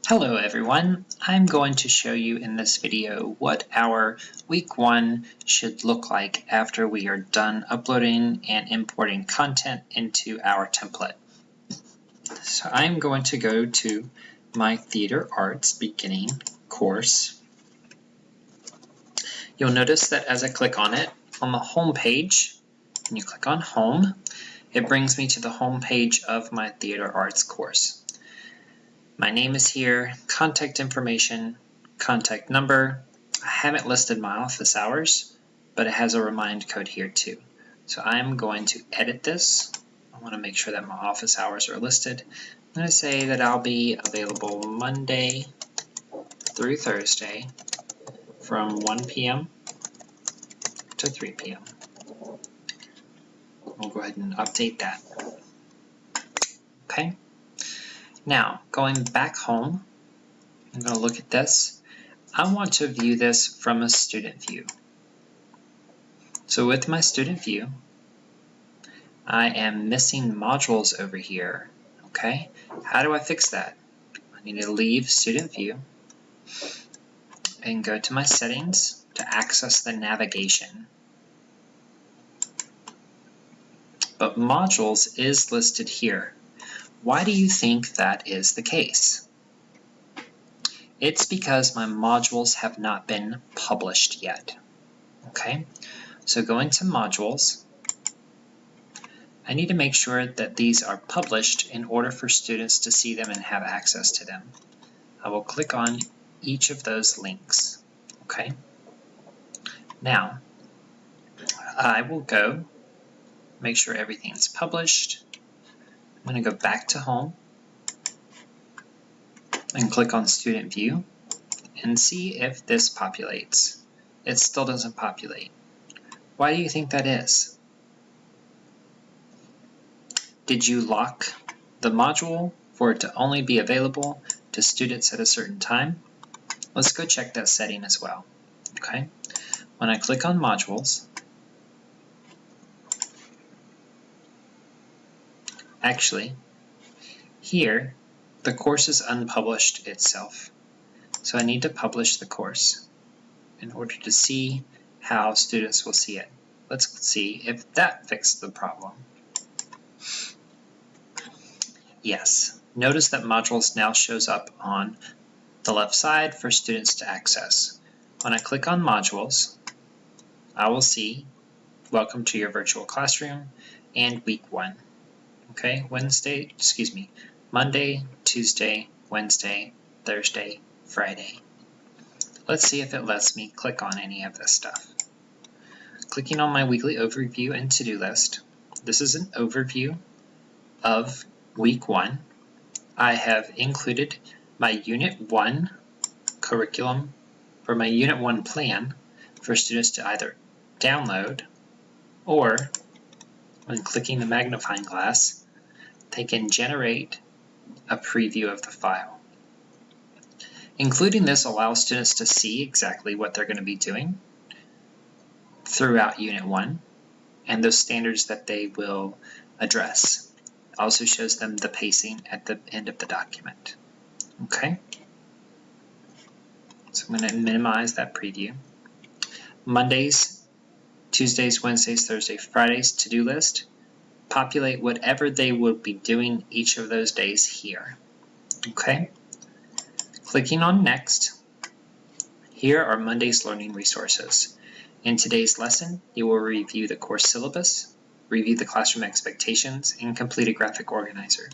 Hello everyone, I'm going to show you in this video what our week 1 should look like after we are done uploading and importing content into our template. So I'm going to go to my Theater Arts Beginning course. You'll notice that as I click on it, on the home page, and you click on Home, it brings me to the home page of my Theater Arts course. My name is here, contact information, contact number. I haven't listed my office hours, but it has a remind code here too. So I'm going to edit this. I want to make sure that my office hours are listed. I'm going to say that I'll be available Monday through Thursday from 1 p.m. to 3 p.m. We'll go ahead and update that. Okay. Now, going back home, I'm going to look at this. I want to view this from a student view. So with my student view, I am missing modules over here. Okay, how do I fix that? I need to leave student view and go to my settings to access the navigation. But modules is listed here. Why do you think that is the case? It's because my modules have not been published yet. Okay, so going to modules, I need to make sure that these are published in order for students to see them and have access to them. I will click on each of those links. Okay, now I will go make sure everything's published. I'm going to go back to home and click on student view and see if this populates. It still doesn't populate. Why do you think that is? Did you lock the module for it to only be available to students at a certain time? Let's go check that setting as well. Okay, when I click on modules, actually, here the course is unpublished itself. So I need to publish the course in order to see how students will see it. Let's see if that fixed the problem. Yes, notice that modules now shows up on the left side for students to access. When I click on modules, I will see Welcome to your virtual classroom and week 1. Okay, Monday, Tuesday, Wednesday, Thursday, Friday. Let's see if it lets me click on any of this stuff. Clicking on my weekly overview and to-do list, this is an overview of week 1. I have included my Unit 1 curriculum or my Unit 1 plan for students to either download or, when clicking the magnifying glass, they can generate a preview of the file. Including this allows students to see exactly what they're going to be doing throughout Unit 1 and those standards that they will address. It also shows them the pacing at the end of the document. Okay, so I'm going to minimize that preview. Mondays, Tuesdays, Wednesdays, Thursdays, Fridays to-do list. Populate whatever they will be doing each of those days here. Okay, clicking on next. Here are Monday's learning resources. In today's lesson, you will review the course syllabus, review the classroom expectations, and complete a graphic organizer.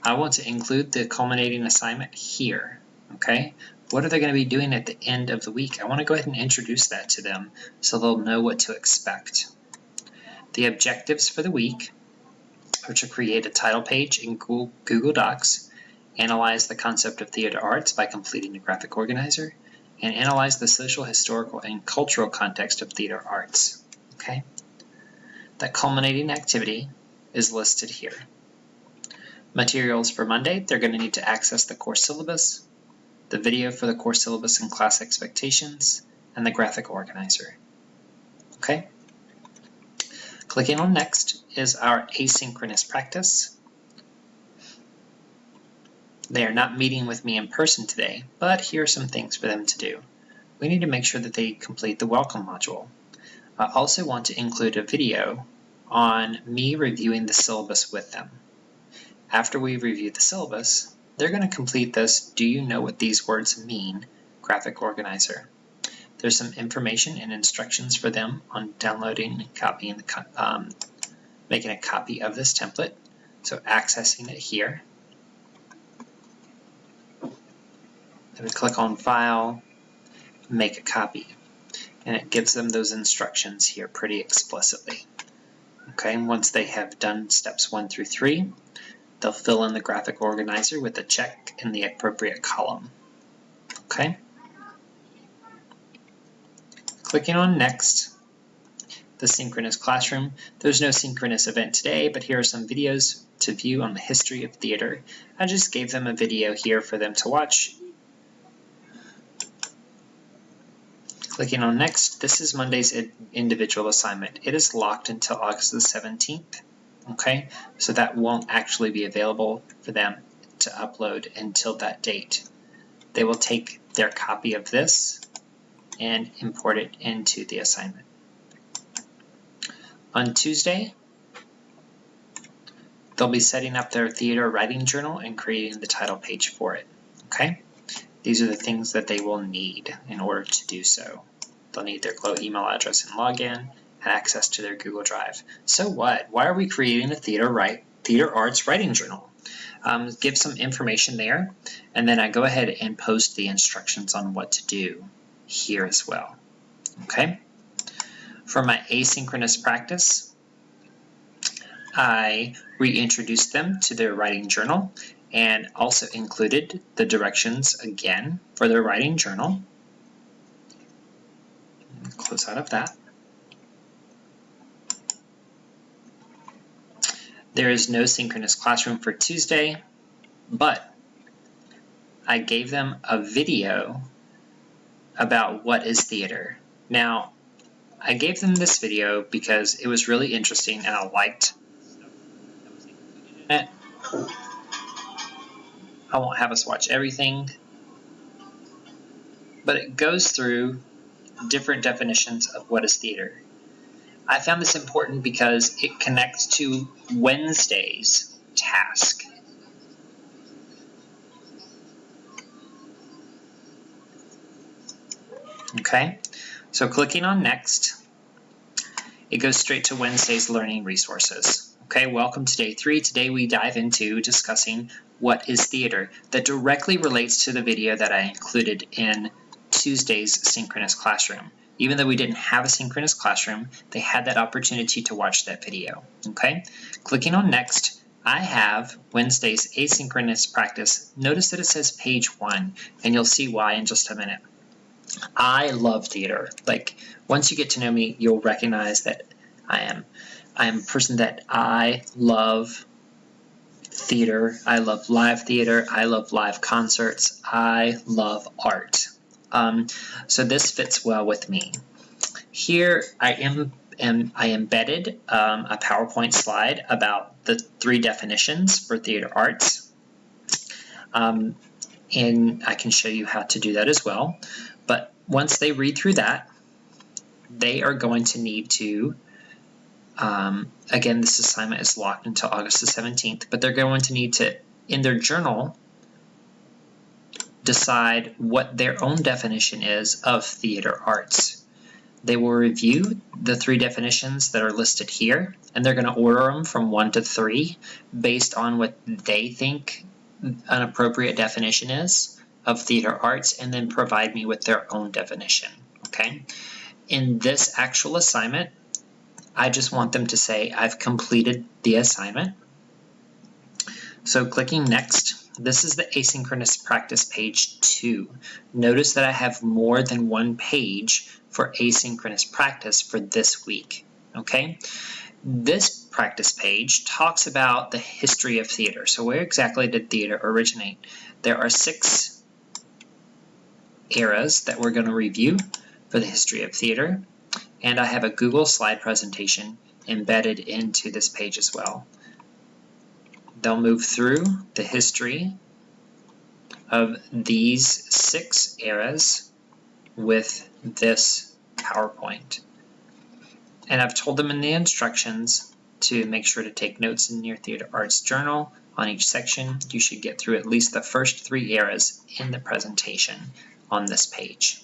I want to include the culminating assignment here. Okay, what are they going to be doing at the end of the week? I want to go ahead and introduce that to them so they'll know what to expect. The objectives for the week are to create a title page in Google Docs, analyze the concept of theater arts by completing the graphic organizer, and analyze the social, historical, and cultural context of theater arts. Okay? That culminating activity is listed here. Materials for Monday, they're going to need to access the course syllabus, the video for the course syllabus and class expectations, and the graphic organizer. Okay? Clicking on next is our asynchronous practice. They are not meeting with me in person today, but here are some things for them to do. We need to make sure that they complete the welcome module. I also want to include a video on me reviewing the syllabus with them. After we review the syllabus, they're going to complete this "Do you know what these words mean?" graphic organizer. There's some information and instructions for them on downloading and copying making a copy of this template. So accessing it here. Then we click on File, Make a Copy, and it gives them those instructions here pretty explicitly. Okay, once they have done steps 1 through 3, they'll fill in the graphic organizer with a check in the appropriate column. Okay. Clicking on Next, the synchronous classroom. There's no synchronous event today, but here are some videos to view on the history of theater. I just gave them a video here for them to watch. Clicking on Next, this is Monday's individual assignment. It is locked until August the 17th. Okay, so that won't actually be available for them to upload until that date. They will take their copy of this and import it into the assignment. On Tuesday, they'll be setting up their theater writing journal and creating the title page for it. Okay, these are the things that they will need in order to do so. They'll need their Glow email address and login, and access to their Google Drive. So what? Why are we creating a theater arts writing journal? Give some information there, and then I go ahead and post the instructions on what to do here as well. Okay. For my asynchronous practice, I reintroduced them to their writing journal and also included the directions again for their writing journal. Close out of that. There is no synchronous classroom for Tuesday, but I gave them a video about what is theater. Now, I gave them this video because it was really interesting and I liked it. I won't have us watch everything, but it goes through different definitions of what is theater. I found this important because it connects to Wednesday's task. Okay, so clicking on Next, it goes straight to Wednesday's learning resources. Okay, welcome to day 3. Today we dive into discussing what is theater that directly relates to the video that I included in Tuesday's synchronous classroom. Even though we didn't have a synchronous classroom, they had that opportunity to watch that video. Okay, clicking on Next, I have Wednesday's asynchronous practice. Notice that it says page 1, and you'll see why in just a minute. I love theater. Like, once you get to know me, you'll recognize that I am a person that I love theater. I love live theater. I love live concerts. I love art. So this fits well with me. Here I embedded a PowerPoint slide about the 3 definitions for theater arts. And I can show you how to do that as well. But once they read through that, they are going to need to, again, this assignment is locked until August the 17th, but they're going to need to, in their journal, decide what their own definition is of theater arts. They will review the 3 definitions that are listed here, and they're going to order them from 1 to 3 based on what they think an appropriate definition is of theater arts, and then provide me with their own definition. Okay? In this actual assignment, I just want them to say, I've completed the assignment. So clicking Next, this is the asynchronous practice page 2. Notice that I have more than 1 page for asynchronous practice for this week. Okay? This practice page talks about the history of theater. So where exactly did theater originate? There are 6 eras that we're going to review for the history of theater, and I have a Google slide presentation embedded into this page as well. They'll move through the history of these 6 eras with this PowerPoint. And I've told them in the instructions to make sure to take notes in your theater arts journal. On each section, you should get through at least the first 3 eras in the presentation on this page.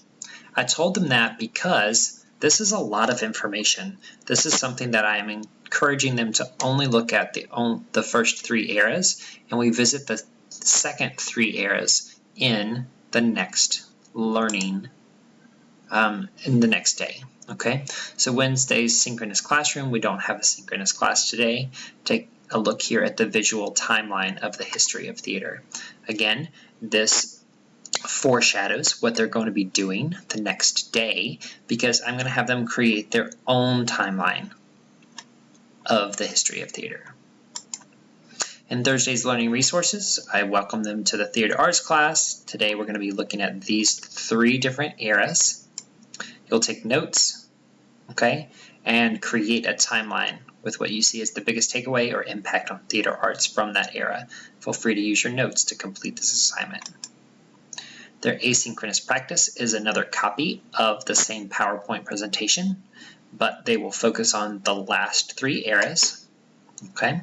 I told them that because this is a lot of information. This is something that I am encouraging them to only look at the first 3 eras, and we visit the second 3 eras in the next learning, in the next day. Okay, so Wednesday's synchronous classroom, we don't have a synchronous class today. Take a look here at the visual timeline of the history of theater. Again, this foreshadows what they're going to be doing the next day, because I'm going to have them create their own timeline of the history of theater. In Thursday's learning resources, I welcome them to the theater arts class. Today we're going to be looking at these 3 different eras. You'll take notes, okay, and create a timeline with what you see as the biggest takeaway or impact on theater arts from that era. Feel free to use your notes to complete this assignment. Their asynchronous practice is another copy of the same PowerPoint presentation, but they will focus on the last 3 eras, okay?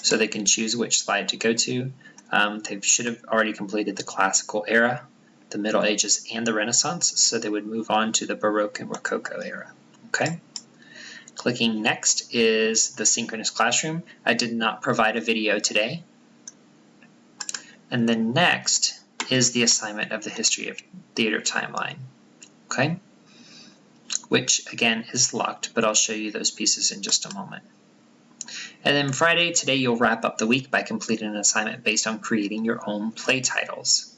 So they can choose which slide to go to. They should have already completed the classical era, the Middle Ages, and the Renaissance, so they would move on to the Baroque and Rococo era, okay? Clicking next is the synchronous classroom. I did not provide a video today. And then next is the assignment of the history of theater timeline, okay? Which again is locked, but I'll show you those pieces in just a moment. And then Friday, today you'll wrap up the week by completing an assignment based on creating your own play titles.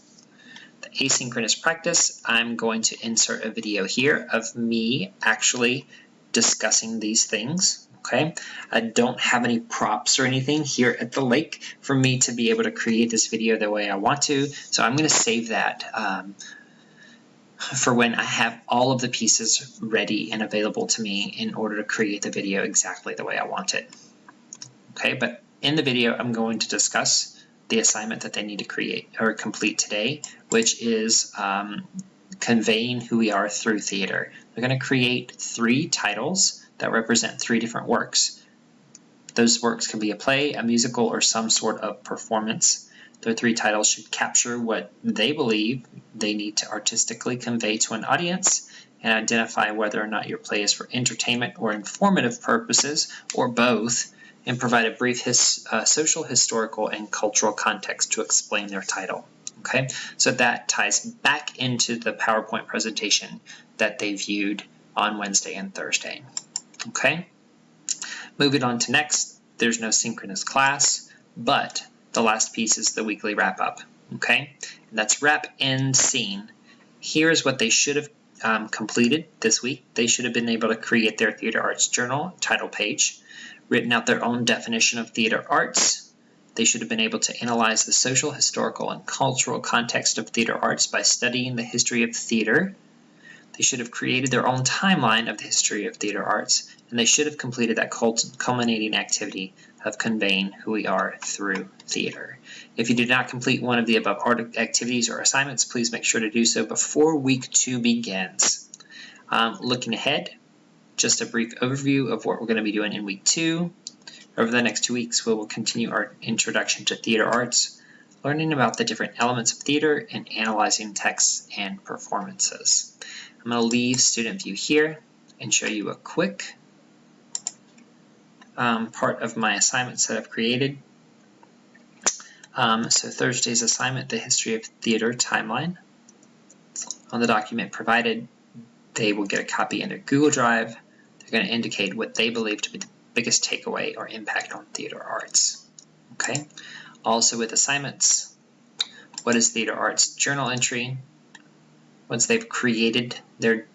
The asynchronous practice, I'm going to insert a video here of me actually discussing these things, okay? I don't have any props or anything here at the lake for me to be able to create this video the way I want to, so I'm going to save that for when I have all of the pieces ready and available to me in order to create the video exactly the way I want it. Okay, but in the video I'm going to discuss the assignment that they need to create or complete today, which is conveying who we are through theater. They're going to create 3 titles that represent 3 different works. Those works can be a play, a musical, or some sort of performance. Their 3 titles should capture what they believe they need to artistically convey to an audience and identify whether or not your play is for entertainment or informative purposes, or both, and provide a brief social, historical, and cultural context to explain their title. Okay, so that ties back into the PowerPoint presentation that they viewed on Wednesday and Thursday. Okay, moving on to next, there's no synchronous class, but the last piece is the weekly wrap-up. Okay, and that's wrap end scene. Here's what they should have completed this week. They should have been able to create their theater arts journal title page, written out their own definition of theater arts. They should have been able to analyze the social, historical, and cultural context of theater arts by studying the history of theater. They should have created their own timeline of the history of theater arts, and they should have completed that culminating activity of conveying who we are through theater. If you did not complete one of the above activities or assignments, please make sure to do so before week 2 begins. Looking ahead, just a brief overview of what we're going to be doing in week 2. Over the next 2 weeks, we will continue our introduction to theater arts, learning about the different elements of theater and analyzing texts and performances. I'm going to leave student view here and show you a quick part of my assignments that I've created. So Thursday's assignment, the history of theater timeline. On the document provided, they will get a copy in their Google Drive. They're going to indicate what they believe to be the biggest takeaway or impact on theater arts. Okay. Also with assignments, what is theater arts journal entry? Once they've created their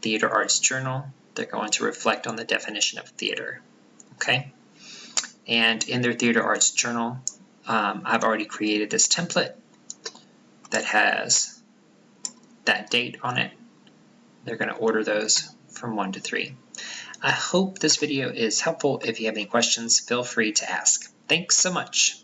theater arts journal, they're going to reflect on the definition of theater. Okay. And in their theater arts journal, I've already created this template that has that date on it. They're going to order those from 1 to 3. I hope this video is helpful. If you have any questions, feel free to ask. Thanks so much.